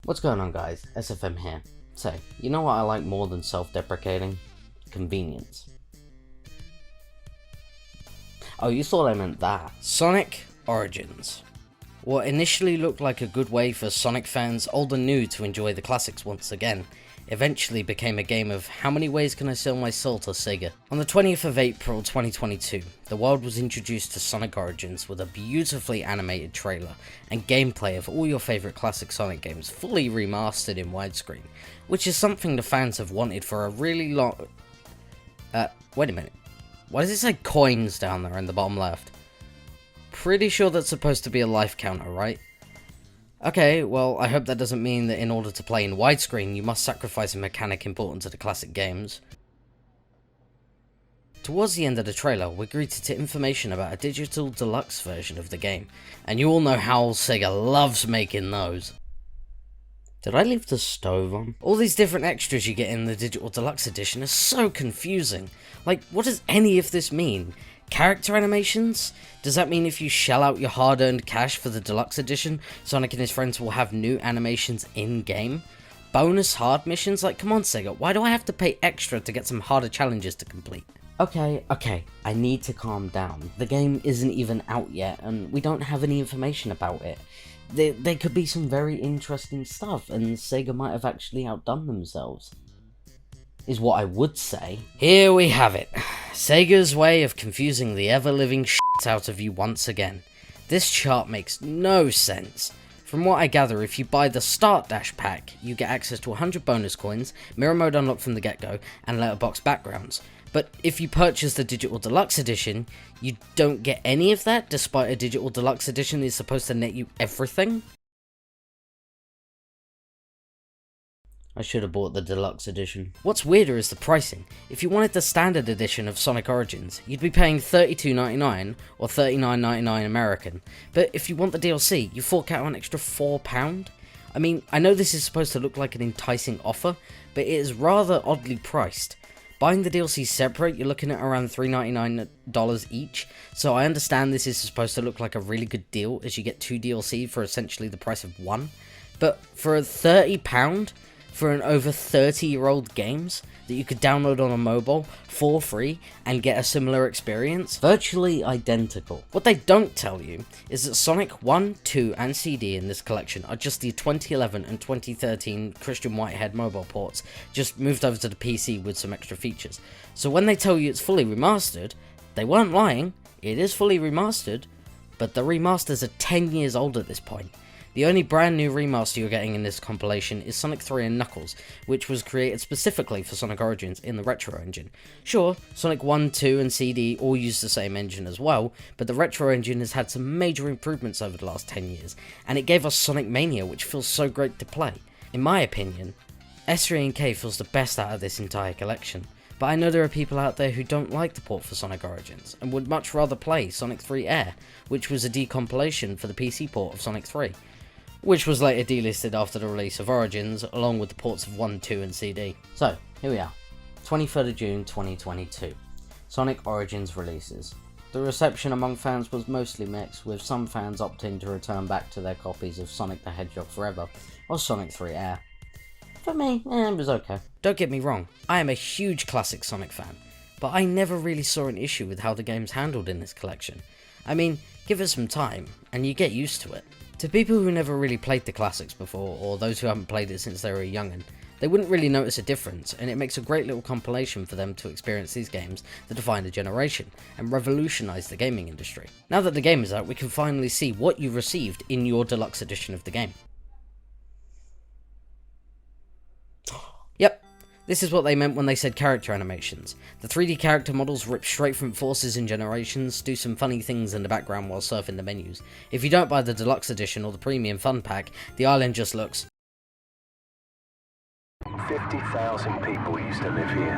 What's going on, guys? SFM here. So, you know what I like more than self-deprecating? Convenience. Oh, you thought I meant that. Sonic Origins. What initially looked like a good way for Sonic fans, old and new, to enjoy the classics once again, eventually became a game of how many ways can I sell my soul to Sega. On the 20th of April 2022, the world was introduced to Sonic Origins with a beautifully animated trailer and gameplay of all your favourite classic Sonic games fully remastered in widescreen, which is something the fans have wanted for a really long... wait a minute. Why does it say coins down there in the bottom left? Pretty sure that's supposed to be a life counter, right? Okay, well, I hope that doesn't mean that in order to play in widescreen, you must sacrifice a mechanic important to the classic games. Towards the end of the trailer, we're greeted to information about a digital deluxe version of the game, and you all know how Sega loves making those. Did I leave the stove on? All these different extras you get in the digital deluxe edition are so confusing. Like, what does any of this mean? Character animations? Does that mean if you shell out your hard-earned cash for the deluxe edition, Sonic and his friends will have new animations in-game? Bonus hard missions? Like, come on Sega, why do I have to pay extra to get some harder challenges to complete? Okay, I need to calm down. The game isn't even out yet, and we don't have any information about it. There could be some very interesting stuff, and Sega might have actually outdone themselves, is what I would say. Here we have it. Sega's way of confusing the ever-living shit out of you once again. This chart makes no sense. From what I gather, if you buy the Start Dash pack, you get access to 100 bonus coins, mirror mode unlocked from the get-go, and letterbox backgrounds. But if you purchase the Digital Deluxe Edition, you don't get any of that, despite a Digital Deluxe Edition is supposed to net you everything? I should have bought the Deluxe Edition. What's weirder is the pricing. If you wanted the Standard Edition of Sonic Origins, you'd be paying $32.99 or $39.99 American. But if you want the DLC, you fork out an extra £4. I mean, I know this is supposed to look like an enticing offer, but it is rather oddly priced. Buying the DLC separate, you're looking at around $3.99 each, so I understand this is supposed to look like a really good deal as you get 2 DLC for essentially the price of 1. But for a £30 for an over 30-year-old games that you could download on a mobile for free and get a similar experience, virtually identical. What they don't tell you is that Sonic 1, 2 and CD in this collection are just the 2011 and 2013 Christian Whitehead mobile ports, just moved over to the PC with some extra features. So when they tell you it's fully remastered, they weren't lying, it is fully remastered, but the remasters are 10 years old at this point. The only brand new remaster you're getting in this compilation is Sonic 3 and Knuckles, which was created specifically for Sonic Origins in the Retro engine. Sure, Sonic 1, 2 and CD all use the same engine as well, but the Retro engine has had some major improvements over the last 10 years, and it gave us Sonic Mania, which feels so great to play. In my opinion, S3 and K feels the best out of this entire collection, but I know there are people out there who don't like the port for Sonic Origins, and would much rather play Sonic 3 Air, which was a decompilation for the PC port of Sonic 3. Which was later delisted after the release of Origins, along with the ports of 1, 2 and CD. So, here we are, 23rd of June 2022, Sonic Origins releases. The reception among fans was mostly mixed, with some fans opting to return back to their copies of Sonic the Hedgehog Forever or Sonic 3 Air. For me, it was okay. Don't get me wrong, I am a huge classic Sonic fan, but I never really saw an issue with how the game's handled in this collection. I mean, give it some time, and you get used to it. To people who never really played the classics before, or those who haven't played it since they were a young'un, they wouldn't really notice a difference, and it makes a great little compilation for them to experience these games that defined a generation, and revolutionised the gaming industry. Now that the game is out, we can finally see what you received in your deluxe edition of the game. Yep, this is what they meant when they said character animations. The 3D character models rip straight from Forces and Generations, do some funny things in the background while surfing the menus. If you don't buy the Deluxe Edition or the Premium Fun Pack, the island just looks... 50,000 people used to live here.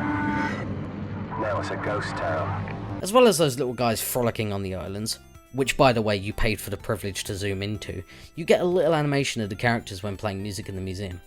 Now it's a ghost town. As well as those little guys frolicking on the islands, which by the way you paid for the privilege to zoom into, you get a little animation of the characters when playing music in the museum.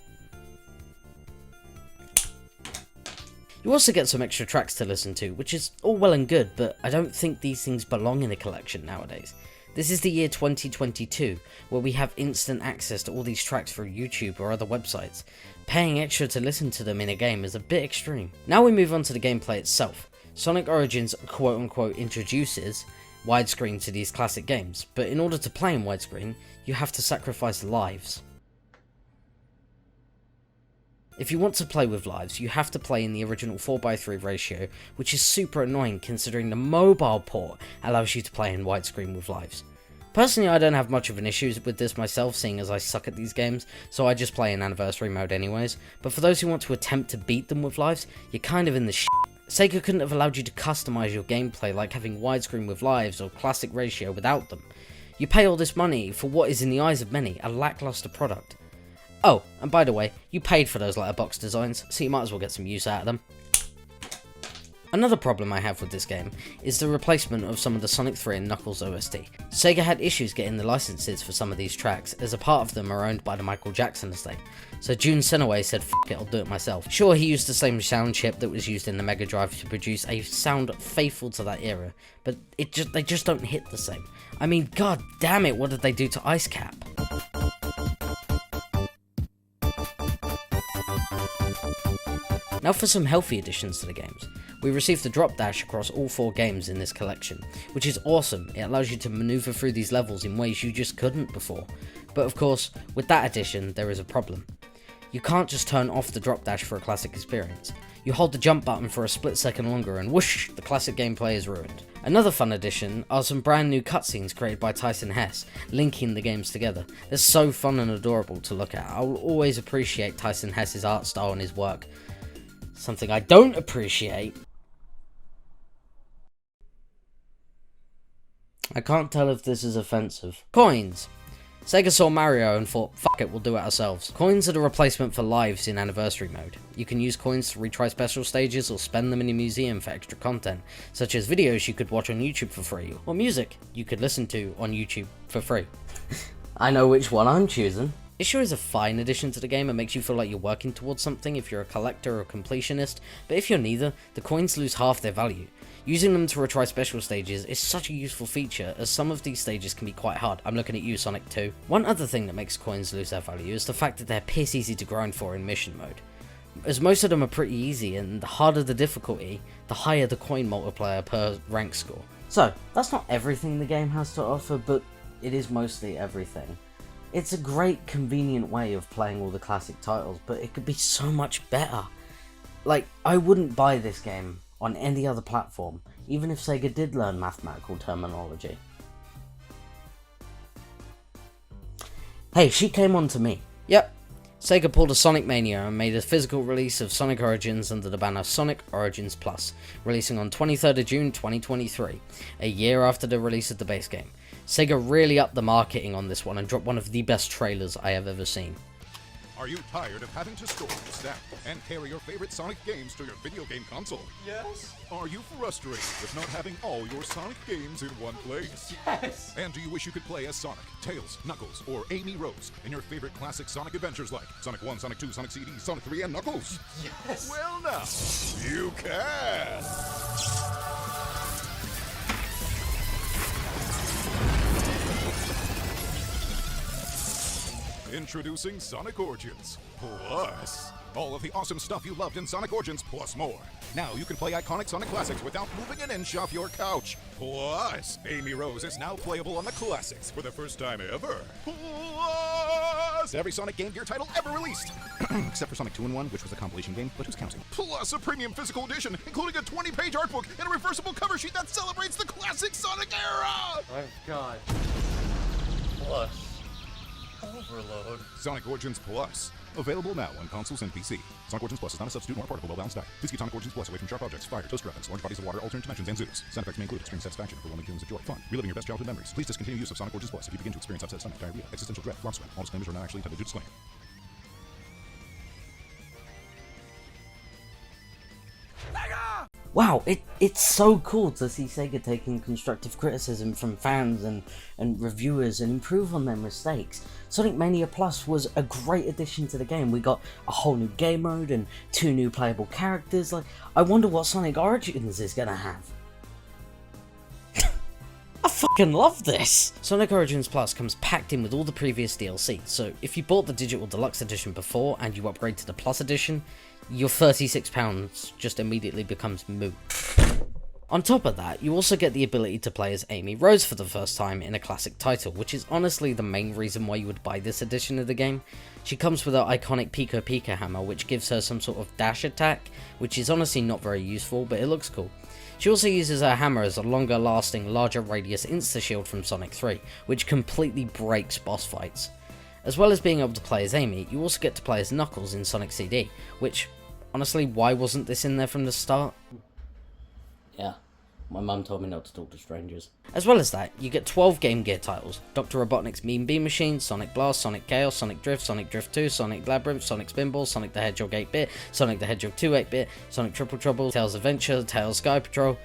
You also get some extra tracks to listen to, which is all well and good, but I don't think these things belong in a collection nowadays. This is the year 2022, where we have instant access to all these tracks through YouTube or other websites. Paying extra to listen to them in a game is a bit extreme. Now we move on to the gameplay itself. Sonic Origins quote unquote introduces widescreen to these classic games, but in order to play in widescreen, you have to sacrifice lives. If you want to play with lives, you have to play in the original 4:3 ratio, which is super annoying considering the mobile port allows you to play in widescreen with lives. Personally, I don't have much of an issue with this myself, seeing as I suck at these games, so I just play in anniversary mode anyways, but for those who want to attempt to beat them with lives, you're kind of in the shit. Sega couldn't have allowed you to customize your gameplay like having widescreen with lives or classic ratio without them. You pay all this money for what is in the eyes of many a lackluster product. Oh, and by the way, you paid for those letterbox designs, so you might as well get some use out of them. Another problem I have with this game is the replacement of some of the Sonic 3 and Knuckles OST. Sega had issues getting the licenses for some of these tracks, as a part of them are owned by the Michael Jackson estate. So Jun Senoway said, "F it, I'll do it myself." Sure, he used the same sound chip that was used in the Mega Drive to produce a sound faithful to that era, but they just don't hit the same. I mean, god damn it, what did they do to Ice Cap? Now for some healthy additions to the games. We received the drop dash across all 4 games in this collection, which is awesome. It allows you to maneuver through these levels in ways you just couldn't before. But of course, with that addition, there is a problem. You can't just turn off the drop dash for a classic experience. You hold the jump button for a split second longer and whoosh, the classic gameplay is ruined. Another fun addition are some brand new cutscenes created by Tyson Hess, linking the games together. They're so fun and adorable to look at. I'll always appreciate Tyson Hess's art style and his work. Something I don't appreciate. I can't tell if this is offensive. Coins! Sega saw Mario and thought, fuck it, we'll do it ourselves. Coins are the replacement for lives in anniversary mode. You can use coins to retry special stages or spend them in a museum for extra content, such as videos you could watch on YouTube for free, or music you could listen to on YouTube for free. I know which one I'm choosing. It sure is a fine addition to the game and makes you feel like you're working towards something if you're a collector or completionist, but if you're neither, the coins lose half their value. Using them to retry special stages is such a useful feature, as some of these stages can be quite hard. I'm looking at you, Sonic 2. One other thing that makes coins lose their value is the fact that they're piss easy to grind for in mission mode, as most of them are pretty easy, and the harder the difficulty, the higher the coin multiplier per rank score. So, that's not everything the game has to offer, but it is mostly everything. It's a great, convenient way of playing all the classic titles, but it could be so much better. Like, I wouldn't buy this game on any other platform, even if Sega did learn mathematical terminology. Hey, she came on to me. Yep, Sega pulled a Sonic Mania and made a physical release of Sonic Origins under the banner Sonic Origins Plus, releasing on 23rd of June 2023, a year after the release of the base game. Sega really upped the marketing on this one and dropped one of the best trailers I have ever seen. Are you tired of having to store, stack, and carry your favorite Sonic games to your video game console? Yes. Are you frustrated with not having all your Sonic games in one place? Yes. And do you wish you could play as Sonic, Tails, Knuckles, or Amy Rose in your favorite classic Sonic adventures like Sonic 1, Sonic 2, Sonic CD, Sonic 3, and Knuckles? Yes. Well now, you can! Introducing Sonic Origins Plus. All of the awesome stuff you loved in Sonic Origins plus more. Now you can play iconic Sonic classics without moving an inch off your couch. Plus, Amy Rose is now playable on the classics for the first time ever. Plus, every Sonic Game Gear title ever released. Except for Sonic 2-in-1, which was a compilation game, but who's counting? Plus a premium physical edition, including a 20-page art book and a reversible cover sheet that celebrates the classic Sonic era! Oh God. Plus. Overload. Sonic Origins Plus. Available now on consoles and PC. Sonic Origins Plus is not a substitute nor part of a well-balanced diet. Please keep Sonic Origins Plus away from sharp objects, fire, toaster ovens, large bodies of water, alternate dimensions, and zoos. Side effects may include extreme satisfaction, overwhelming feelings of joy, fun, reliving your best childhood memories. Please discontinue use of Sonic Origins Plus if you begin to experience upset stomach, diarrhea, existential dread, romp sweat. All disclaimers are not actually intended to disclaim. Wow, it's so cool to see Sega taking constructive criticism from fans and reviewers and improve on their mistakes. Sonic Mania Plus was a great addition to the game. We got a whole new game mode and 2 new playable characters. Like, I wonder what Sonic Origins is gonna have. I fucking love this! Sonic Origins Plus comes packed in with all the previous DLC, so if you bought the digital deluxe edition before and you upgrade to the Plus edition, your £36 just immediately becomes moot. On top of that, you also get the ability to play as Amy Rose for the first time in a classic title, which is honestly the main reason why you would buy this edition of the game. She comes with her iconic Pico Pika hammer, which gives her some sort of dash attack, which is honestly not very useful, but it looks cool. She also uses her hammer as a longer lasting, larger radius insta-shield from Sonic 3, which completely breaks boss fights. As well as being able to play as Amy, you also get to play as Knuckles in Sonic CD, which, honestly, why wasn't this in there from the start? Yeah, my mum told me not to talk to strangers. As well as that, you get 12 Game Gear titles: Dr. Robotnik's Mean Bean Machine, Sonic Blast, Sonic Chaos, Sonic Drift 2, Sonic Labyrinth, Sonic Spinball, Sonic the Hedgehog 8-bit, Sonic the Hedgehog 2 8-bit, Sonic Triple Trouble, Tails Adventure, Tails Sky Patrol.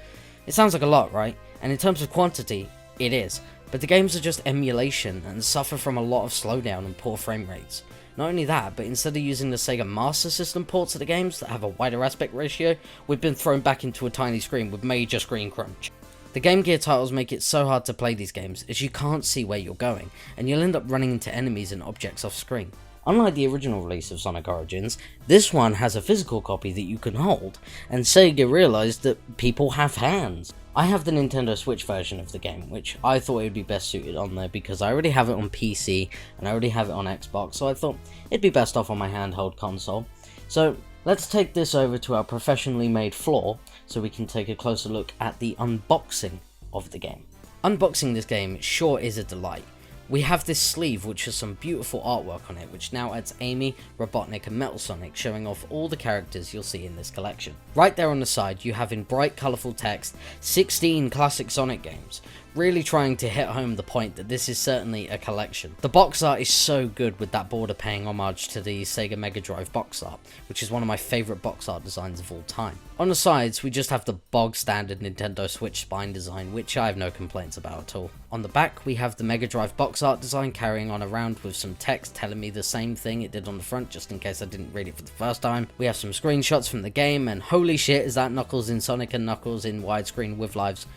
It sounds like a lot, right? And in terms of quantity, it is. But the games are just emulation and suffer from a lot of slowdown and poor frame rates. Not only that, but instead of using the Sega Master System ports of the games that have a wider aspect ratio, we've been thrown back into a tiny screen with major screen crunch. The Game Gear titles make it so hard to play these games as you can't see where you're going, and you'll end up running into enemies and objects off screen. Unlike the original release of Sonic Origins, this one has a physical copy that you can hold, and Sega realised that people have hands. I have the Nintendo Switch version of the game, which I thought it would be best suited on there because I already have it on PC and I already have it on Xbox, so I thought it'd be best off on my handheld console. So let's take this over to our professionally made floor so we can take a closer look at the unboxing of the game. Unboxing this game sure is a delight. We have this sleeve which has some beautiful artwork on it, which now adds Amy, Robotnik and Metal Sonic, showing off all the characters you'll see in this collection. Right there on the side you have in bright colourful text 16 classic Sonic games, really trying to hit home the point that this is certainly a collection. The box art is so good, with that border paying homage to the Sega Mega Drive box art, which is one of my favourite box art designs of all time. On the sides we just have the bog standard Nintendo Switch spine design, which I have no complaints about at all. On the back we have the Mega Drive box art design carrying on around with some text telling me the same thing it did on the front, just in case I didn't read it for the first time. We have some screenshots from the game, and holy shit, is that Knuckles in Sonic and Knuckles in widescreen with lives.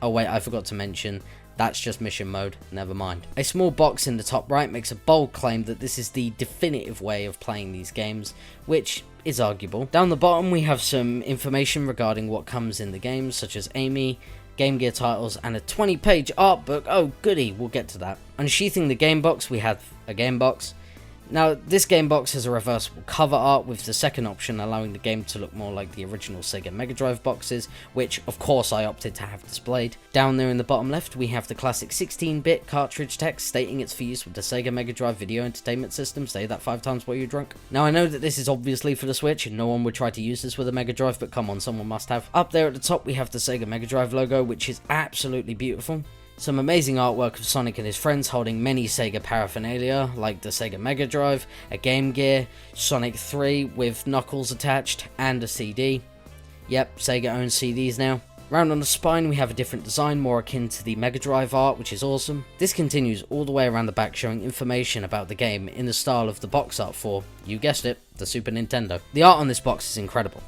Oh wait, I forgot to mention, that's just mission mode, never mind. A small box in the top right makes a bold claim that this is the definitive way of playing these games, which is arguable. Down the bottom we have some information regarding what comes in the games, such as Amy, Game Gear titles, and a 20-page art book. Oh goody, we'll get to that. Unsheathing the game box we have a game box. Now, this game box has a reversible cover art, with the second option allowing the game to look more like the original Sega Mega Drive boxes, which of course I opted to have displayed. Down there in the bottom left we have the classic 16-bit cartridge text stating it's for use with the Sega Mega Drive video entertainment system. Say that 5 times while you're drunk. Now, I know that this is obviously for the Switch and no one would try to use this with a Mega Drive, but come on, someone must have. Up there at the top we have the Sega Mega Drive logo, which is absolutely beautiful. Some amazing artwork of Sonic and his friends holding many Sega paraphernalia, like the Sega Mega Drive, a Game Gear, Sonic 3 with Knuckles attached, and a CD. Yep, Sega owns CDs now. Round on the spine we have a different design, more akin to the Mega Drive art, which is awesome. This continues all the way around the back, showing information about the game in the style of the box art for, you guessed it, the Super Nintendo. The art on this box is incredible.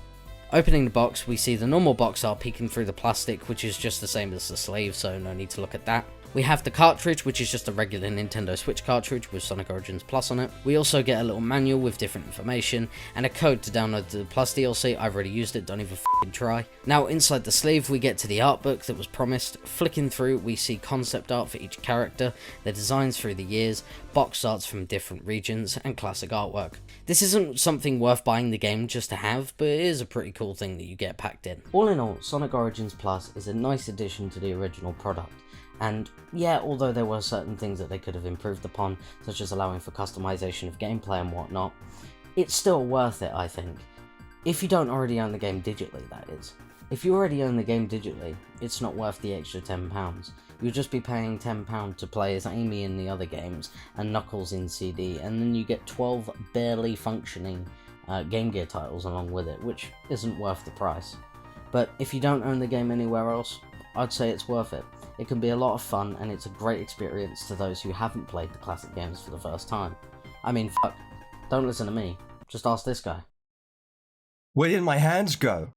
Opening the box, we see the normal box art peeking through the plastic, which is just the same as the sleeve, so no need to look at that. We have the cartridge, which is just a regular Nintendo Switch cartridge with Sonic Origins Plus on it. We also get a little manual with different information, and a code to download the Plus DLC. I've already used it, don't even f***ing try. Now, inside the sleeve, we get to the art book that was promised. Flicking through, we see concept art for each character, their designs through the years, box arts from different regions, and classic artwork. This isn't something worth buying the game just to have, but it is a pretty cool thing that you get packed in. All in all, Sonic Origins Plus is a nice addition to the original product. And yeah, although there were certain things that they could have improved upon, such as allowing for customization of gameplay and whatnot, it's still worth it, I think. If you don't already own the game digitally, that is. If you already own the game digitally, it's not worth the extra £10. You'll just be paying £10 to play as Amy in the other games, and Knuckles in CD, and then you get 12 barely functioning Game Gear titles along with it, which isn't worth the price. But if you don't own the game anywhere else, I'd say it's worth it. It can be a lot of fun, and it's a great experience to those who haven't played the classic games for the first time. I mean, fuck, don't listen to me, just ask this guy. Where did my hands go?